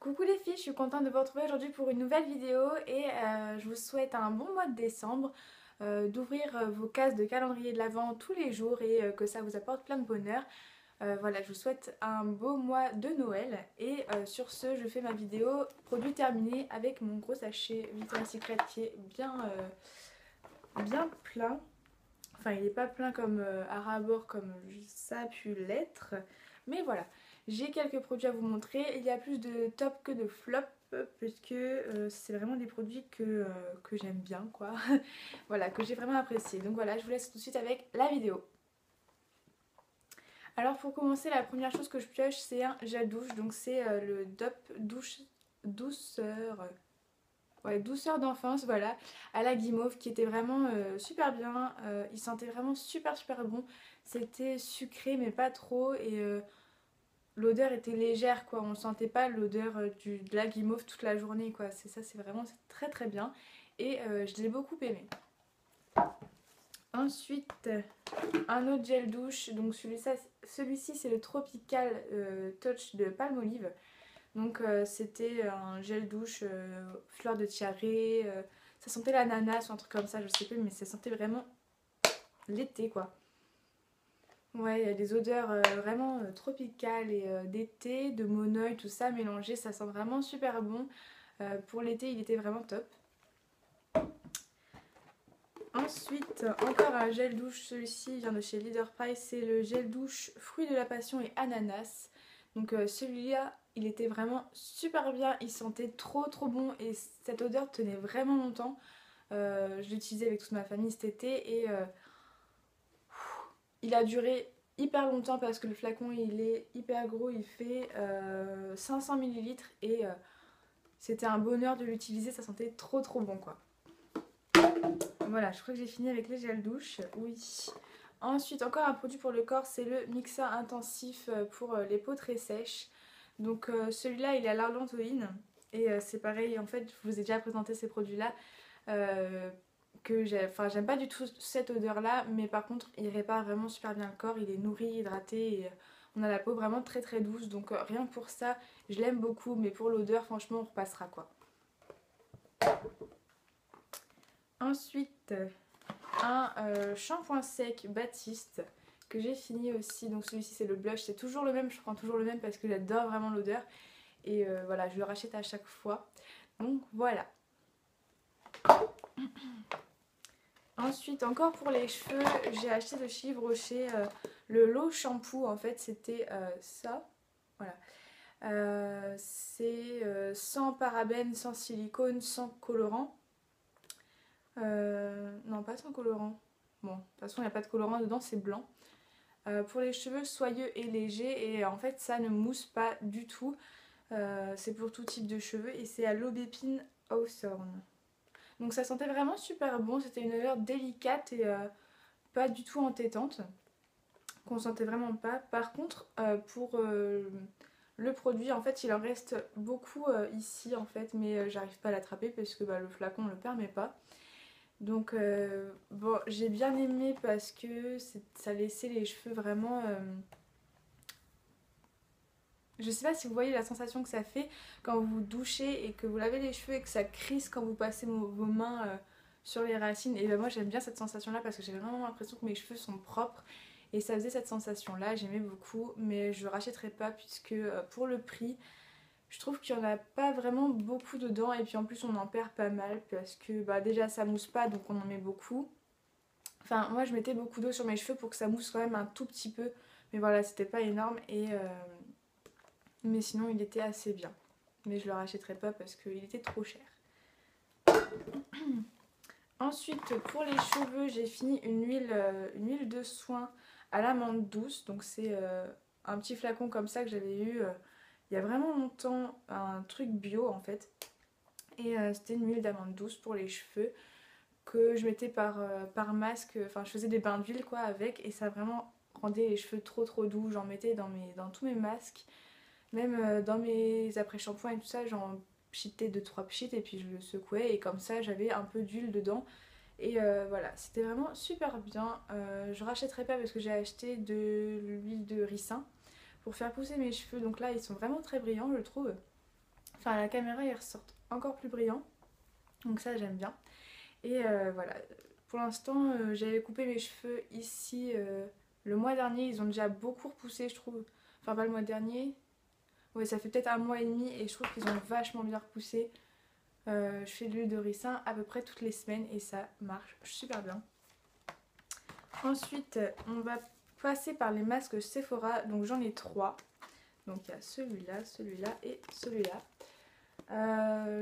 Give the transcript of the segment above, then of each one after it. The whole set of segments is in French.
Coucou les filles, je suis contente de vous retrouver aujourd'hui pour une nouvelle vidéo et je vous souhaite un bon mois de décembre, d'ouvrir vos cases de calendrier de l'Avent tous les jours et que ça vous apporte plein de bonheur. Voilà, je vous souhaite un beau mois de Noël et sur ce, je fais ma vidéo produit terminé avec mon gros sachet Victoria's Secret qui est bien plein. Enfin, il n'est pas plein comme à ras-bord comme ça a pu l'être. Mais voilà, j'ai quelques produits à vous montrer. Il y a plus de top que de flop puisque c'est vraiment des produits que j'aime bien quoi. Voilà, que j'ai vraiment apprécié. Donc voilà, je vous laisse tout de suite avec la vidéo. Alors pour commencer, la première chose que je pioche c'est un gel douche. Donc c'est le Dop douche douceur. Ouais, douceur d'enfance, voilà, à la guimauve qui était vraiment super bien. Il sentait vraiment super bon. C'était sucré mais pas trop et l'odeur était légère quoi. On sentait pas l'odeur de la guimauve toute la journée quoi. C'est ça, c'est vraiment très bien et je l'ai beaucoup aimé. Ensuite, un autre gel douche. Donc celui-ci c'est le Tropical Touch de Palmolive. Donc c'était un gel douche fleur de tiare, ça sentait l'ananas ou un truc comme ça, je sais plus, mais ça sentait vraiment l'été quoi. Ouais, il y a des odeurs vraiment tropicales et d'été, de monoeil, tout ça mélangé, ça sent vraiment super bon. Pour l'été, il était vraiment top. Ensuite, encore un gel douche, celui-ci vient de chez Leader Price, c'est le gel douche fruits de la passion et ananas. Donc celui-là, il était vraiment super bien, il sentait trop bon et cette odeur tenait vraiment longtemps. Je l'utilisais avec toute ma famille cet été et il a duré hyper longtemps parce que le flacon il est hyper gros, il fait 500 millilitres et c'était un bonheur de l'utiliser, ça sentait trop bon quoi. Voilà, je crois que j'ai fini avec les gels douche, oui. Ensuite, encore un produit pour le corps, c'est le mixeur intensif pour les peaux très sèches. Donc celui-là, il est à l'arlantoïne. Et c'est pareil, en fait, je vous ai déjà présenté ces produits-là. J'aime pas du tout cette odeur-là, mais par contre, il répare vraiment super bien le corps. Il est nourri, hydraté, et on a la peau vraiment très douce. Donc rien que pour ça, je l'aime beaucoup, mais pour l'odeur, franchement, on repassera quoi. Ensuite, un shampoing sec Baptiste que j'ai fini aussi. Donc celui-ci c'est le blush, c'est toujours le même, je prends toujours le même parce que j'adore vraiment l'odeur. Et voilà, je le rachète à chaque fois. Donc voilà. Ensuite, encore pour les cheveux, j'ai acheté de chez Yves Rocher le Low Shampoo. En fait, c'était ça. Voilà. C'est sans parabènes, sans silicone, sans colorant. Non, pas sans colorant. Bon, de toute façon, il n'y a pas de colorant dedans, c'est blanc. Pour les cheveux soyeux et légers, et en fait, ça ne mousse pas du tout. C'est pour tout type de cheveux et c'est à l'aubépine Hawthorn. Donc ça sentait vraiment super bon, c'était une odeur délicate et pas du tout entêtante, qu'on sentait vraiment pas. Par contre, pour le produit, en fait, il en reste beaucoup ici en fait, mais j'arrive pas à l'attraper parce que le flacon ne le permet pas. Donc bon, j'ai bien aimé parce que ça laissait les cheveux vraiment... Je sais pas si vous voyez la sensation que ça fait quand vous vous douchez et que vous lavez les cheveux et que ça crisse quand vous passez vos mains sur les racines. Et ben moi j'aime bien cette sensation là parce que j'ai vraiment l'impression que mes cheveux sont propres et ça faisait cette sensation là, j'aimais beaucoup, mais je ne rachèterai pas puisque pour le prix, je trouve qu'il n'y en a pas vraiment beaucoup dedans et puis en plus on en perd pas mal parce que déjà ça mousse pas donc on en met beaucoup. Enfin moi je mettais beaucoup d'eau sur mes cheveux pour que ça mousse quand même un tout petit peu, mais voilà c'était pas énorme et... mais sinon il était assez bien. Mais je le rachèterai pas parce qu'il était trop cher. Ensuite pour les cheveux j'ai fini une huile de soin à l'amande douce. Donc c'est un petit flacon comme ça que j'avais eu il y a vraiment longtemps. Un truc bio en fait. Et c'était une huile d'amande douce pour les cheveux que je mettais par masque. Enfin je faisais des bains d'huile quoi avec. Et ça vraiment rendait les cheveux trop doux. J'en mettais dans tous mes masques. Même dans mes après-shampoings et tout ça, j'en pchitais 2-3 pchites et puis je le secouais et comme ça j'avais un peu d'huile dedans. Et voilà, c'était vraiment super bien. Je rachèterai pas parce que j'ai acheté de l'huile de ricin pour faire pousser mes cheveux. Donc là, ils sont vraiment très brillants, je trouve. Enfin à la caméra ils ressortent encore plus brillants. Donc ça j'aime bien. Et voilà, pour l'instant j'avais coupé mes cheveux ici le mois dernier, ils ont déjà beaucoup repoussé je trouve. Enfin pas le mois dernier, ouais ça fait peut-être un mois et demi et je trouve qu'ils ont vachement bien repoussé. Je fais de l'huile de ricin à peu près toutes les semaines et ça marche super bien. Ensuite on va passer par les masques Sephora, donc j'en ai 3. Donc il y a celui-là, celui-là et celui-là.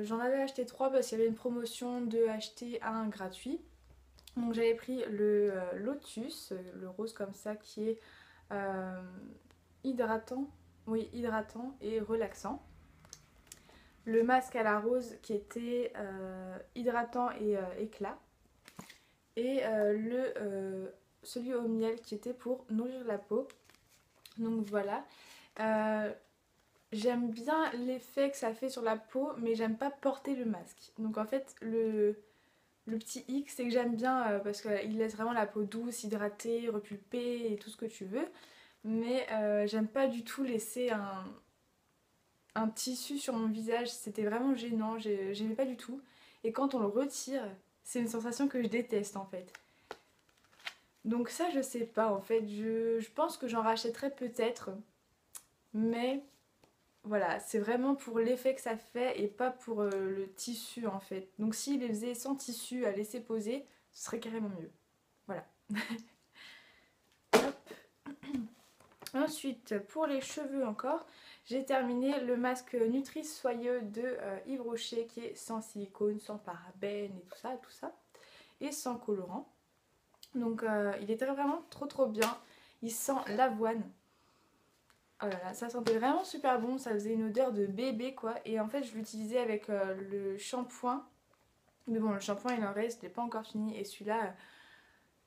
J'en avais acheté 3 parce qu'il y avait une promotion de acheter un gratuit. Donc j'avais pris le Lotus, le rose comme ça qui est hydratant, oui hydratant et relaxant. Le masque à la rose qui était hydratant et éclat. Et celui au miel qui était pour nourrir la peau. Donc voilà. J'aime bien l'effet que ça fait sur la peau, mais j'aime pas porter le masque. Donc en fait, le petit hic, c'est que j'aime bien parce qu'il laisse vraiment la peau douce, hydratée, repulpée et tout ce que tu veux. Mais j'aime pas du tout laisser un tissu sur mon visage. C'était vraiment gênant, j'aimais pas du tout. Et quand on le retire, c'est une sensation que je déteste en fait. Donc ça, je sais pas en fait. Je pense que j'en rachèterai peut-être. Mais voilà, c'est vraiment pour l'effet que ça fait et pas pour le tissu en fait. Donc s'il les faisait sans tissu à laisser poser, ce serait carrément mieux. Voilà. Hop. Ensuite, pour les cheveux encore, j'ai terminé le masque Nutri Soyeux de Yves Rocher qui est sans silicone, sans parabènes et tout ça. Et sans colorant. Donc il était vraiment trop bien. Il sent l'avoine. Oh là là, ça sentait vraiment super bon, ça faisait une odeur de bébé quoi. Et en fait je l'utilisais avec le shampoing. Mais bon le shampoing il en reste, je l'ai pas encore fini. Et celui-là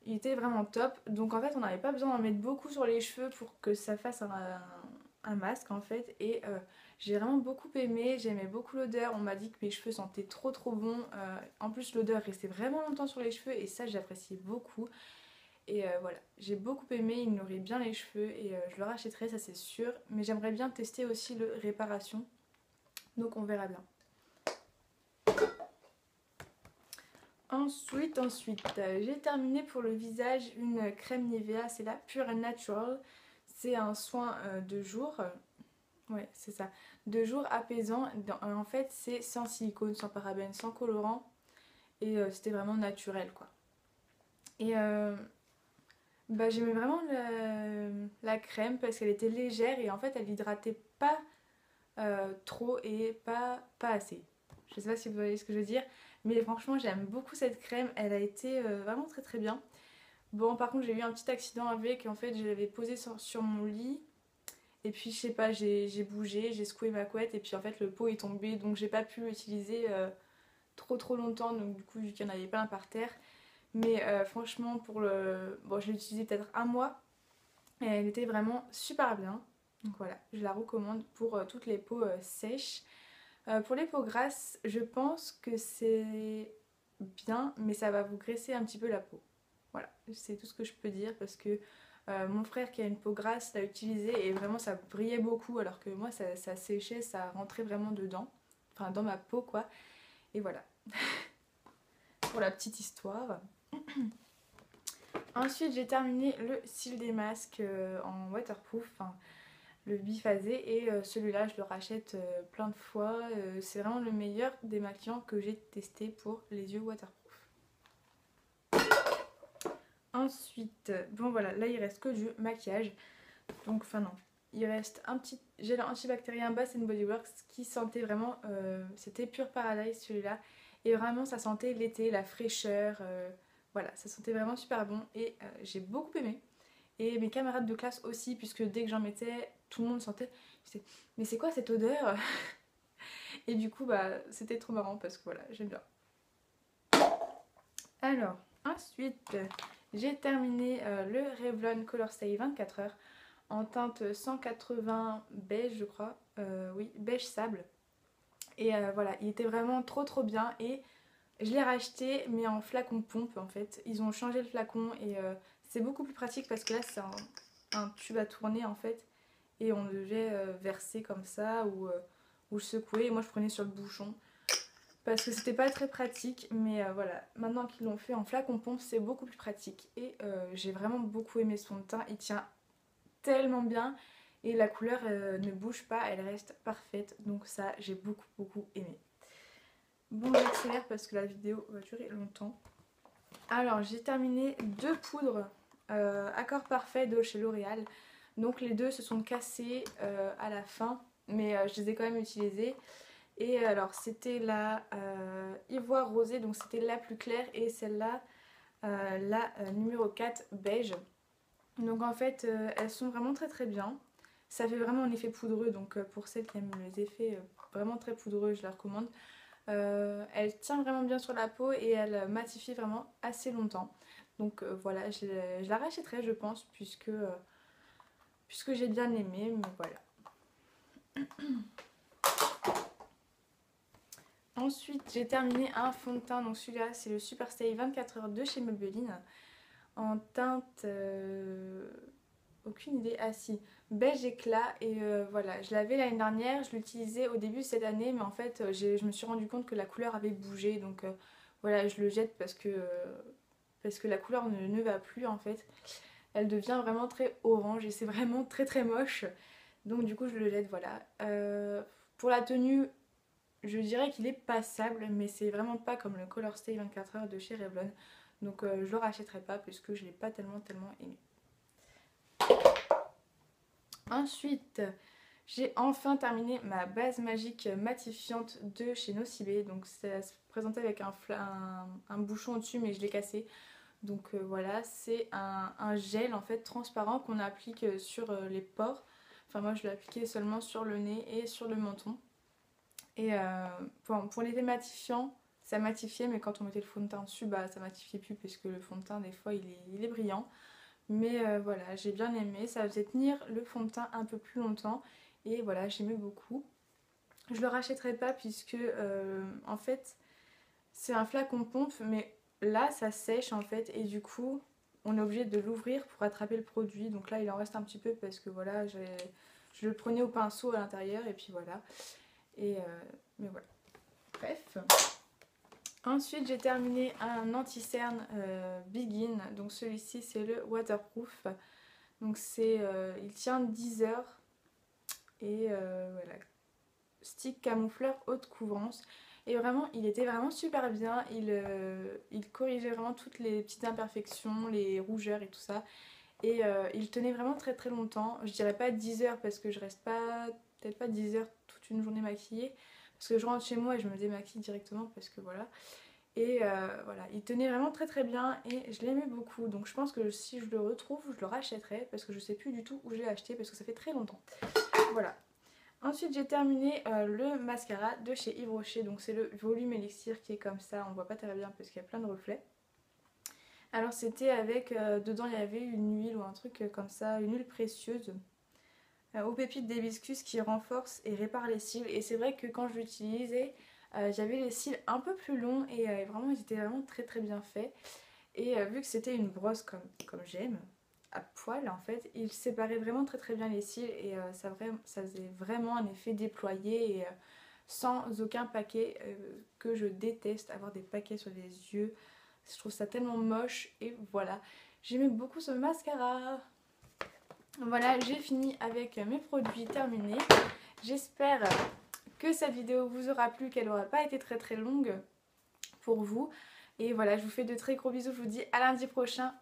il était vraiment top. Donc en fait on n'avait pas besoin d'en mettre beaucoup sur les cheveux pour que ça fasse un masque en fait. Et j'ai vraiment beaucoup aimé, j'aimais beaucoup l'odeur. On m'a dit que mes cheveux sentaient trop bon. En plus l'odeur restait vraiment longtemps sur les cheveux et ça j'appréciais beaucoup. Et voilà, j'ai beaucoup aimé, il nourrit bien les cheveux et je le rachèterai, ça c'est sûr. Mais j'aimerais bien tester aussi le réparation, donc on verra bien. Ensuite, j'ai terminé pour le visage une crème Nivea, c'est la Pure Natural. C'est un soin de jour, ouais c'est ça, de jour apaisant. En fait c'est sans silicone, sans parabènes, sans colorant et c'était vraiment naturel quoi. Et bah, j'aimais vraiment la crème parce qu'elle était légère et en fait elle hydratait pas trop et pas assez. Je sais pas si vous voyez ce que je veux dire, mais franchement j'aime beaucoup cette crème, elle a été vraiment très bien. Bon par contre j'ai eu un petit accident avec, en fait je l'avais posée sur mon lit et puis je sais pas, j'ai bougé, j'ai secoué ma couette et puis en fait le pot est tombé donc j'ai pas pu l'utiliser trop longtemps, donc du coup vu qu'il n'y en avait pas un par terre. Mais franchement pour le... Bon je l'ai utilisé peut-être un mois et elle était vraiment super bien. Donc voilà, je la recommande pour toutes les peaux sèches. Pour les peaux grasses, je pense que c'est bien, mais ça va vous graisser un petit peu la peau. Voilà, c'est tout ce que je peux dire parce que mon frère qui a une peau grasse l'a utilisé et vraiment ça brillait beaucoup alors que moi ça séchait, ça rentrait vraiment dedans. Enfin dans ma peau quoi. Et voilà. Pour la petite histoire. Ensuite j'ai terminé le cil des masques en waterproof, enfin, le biphasé et celui-là je le rachète plein de fois, c'est vraiment le meilleur des maquillants que j'ai testé pour les yeux waterproof. Ensuite, bon voilà, là il reste que du maquillage, donc enfin non, il reste un petit gel antibactérien Bath Body Works qui sentait vraiment, c'était Pure Paradise celui-là, et vraiment ça sentait l'été, la fraîcheur, voilà, ça sentait vraiment super bon et j'ai beaucoup aimé. Et mes camarades de classe aussi, puisque dès que j'en mettais, tout le monde sentait. Je disais, mais c'est quoi cette odeur? Et du coup, bah, c'était trop marrant parce que voilà, j'aime bien. Alors, ensuite, j'ai terminé le Revlon Color Stay 24 heures en teinte 180 beige, je crois. Oui, beige sable. Et voilà, il était vraiment trop bien. Et je l'ai racheté, mais en flacon pompe en fait. Ils ont changé le flacon et c'est beaucoup plus pratique parce que là, c'est un tube à tourner en fait. Et on devait verser comme ça ou où je secouais et moi je prenais sur le bouchon. Parce que c'était pas très pratique, mais voilà, maintenant qu'ils l'ont fait en flacon pompe, c'est beaucoup plus pratique. Et j'ai vraiment beaucoup aimé ce fond de teint, il tient tellement bien et la couleur ne bouge pas, elle reste parfaite. Donc ça, j'ai beaucoup aimé. Bon, j'accélère parce que la vidéo va durer longtemps. Alors, j'ai terminé 2 poudres Accord Parfait de chez L'Oréal. Donc les deux se sont cassés à la fin, mais je les ai quand même utilisées. Et alors c'était la Ivoire Rosée, donc c'était la plus claire, et celle-là, la numéro 4 beige. Donc en fait elles sont vraiment très bien. Ça fait vraiment un effet poudreux, donc pour celles qui aiment les effets vraiment très poudreux, je la recommande. Elle tient vraiment bien sur la peau et elle matifie vraiment assez longtemps. Donc voilà, je la rachèterai je pense, puisque j'ai bien aimé, mais voilà. Ensuite, j'ai terminé un fond de teint, donc celui-là, c'est le Super Stay 24 heures de chez Maybelline, en teinte, aucune idée, ah si, beige éclat, et voilà, je l'avais l'année dernière, je l'utilisais au début de cette année, mais en fait, je me suis rendu compte que la couleur avait bougé, donc voilà, je le jette parce que la couleur ne va plus en fait. Elle devient vraiment très orange et c'est vraiment très moche, donc du coup je le jette, voilà. Pour la tenue, je dirais qu'il est passable, mais c'est vraiment pas comme le Color Stay 24 heures de chez Revlon. Donc je le rachèterai pas puisque je l'ai pas tellement aimé. Ensuite, j'ai enfin terminé ma base magique matifiante de chez Nocibé. Donc ça se présentait avec un bouchon au-dessus, mais je l'ai cassé. Donc voilà, c'est un gel en fait transparent qu'on applique sur les pores. Enfin moi je l'ai appliqué seulement sur le nez et sur le menton. Et pour les dématifiants, ça matifiait, mais quand on mettait le fond de teint dessus, bah ça matifiait plus, puisque le fond de teint des fois il est brillant. Mais voilà, j'ai bien aimé, ça faisait tenir le fond de teint un peu plus longtemps, et voilà, j'aimais beaucoup. Je le rachèterai pas puisque en fait c'est un flacon pompe, mais là ça sèche en fait, et du coup on est obligé de l'ouvrir pour attraper le produit. Donc là il en reste un petit peu parce que voilà, je le prenais au pinceau à l'intérieur, et puis voilà. Mais voilà, bref. Ensuite j'ai terminé un anti-cerne Begin, donc celui-ci c'est le waterproof. Donc il tient 10 heures, et voilà, stick camoufleur haute couvrance. Et vraiment il était vraiment super bien, il corrigeait vraiment toutes les petites imperfections, les rougeurs et tout ça. Et il tenait vraiment très longtemps. Je dirais pas 10 heures parce que je reste pas, peut-être pas 10 heures toute une journée maquillée. Parce que je rentre chez moi et je me démaquille directement parce que voilà. Et voilà, il tenait vraiment très bien et je l'aimais beaucoup. Donc je pense que si je le retrouve, je le rachèterai parce que je sais plus du tout où je l'ai acheté parce que ça fait très longtemps. Voilà. Ensuite j'ai terminé le mascara de chez Yves Rocher. Donc c'est le volume élixir qui est comme ça. On voit pas très bien parce qu'il y a plein de reflets. Alors c'était avec, dedans il y avait une huile ou un truc comme ça, une huile précieuse aux pépites d'hibiscus qui renforce et répare les cils. Et c'est vrai que quand je l'utilisais, j'avais les cils un peu plus longs et vraiment ils étaient vraiment très bien faits. Et vu que c'était une brosse comme j'aime, à poil en fait, il séparait vraiment très bien les cils, et ça faisait vraiment un effet déployé, et sans aucun paquet, que je déteste, avoir des paquets sur les yeux. Je trouve ça tellement moche, et voilà. J'aimais beaucoup ce mascara. Voilà, j'ai fini avec mes produits terminés. J'espère que cette vidéo vous aura plu, qu'elle n'aura pas été très longue pour vous. Et voilà, je vous fais de très gros bisous. Je vous dis à lundi prochain.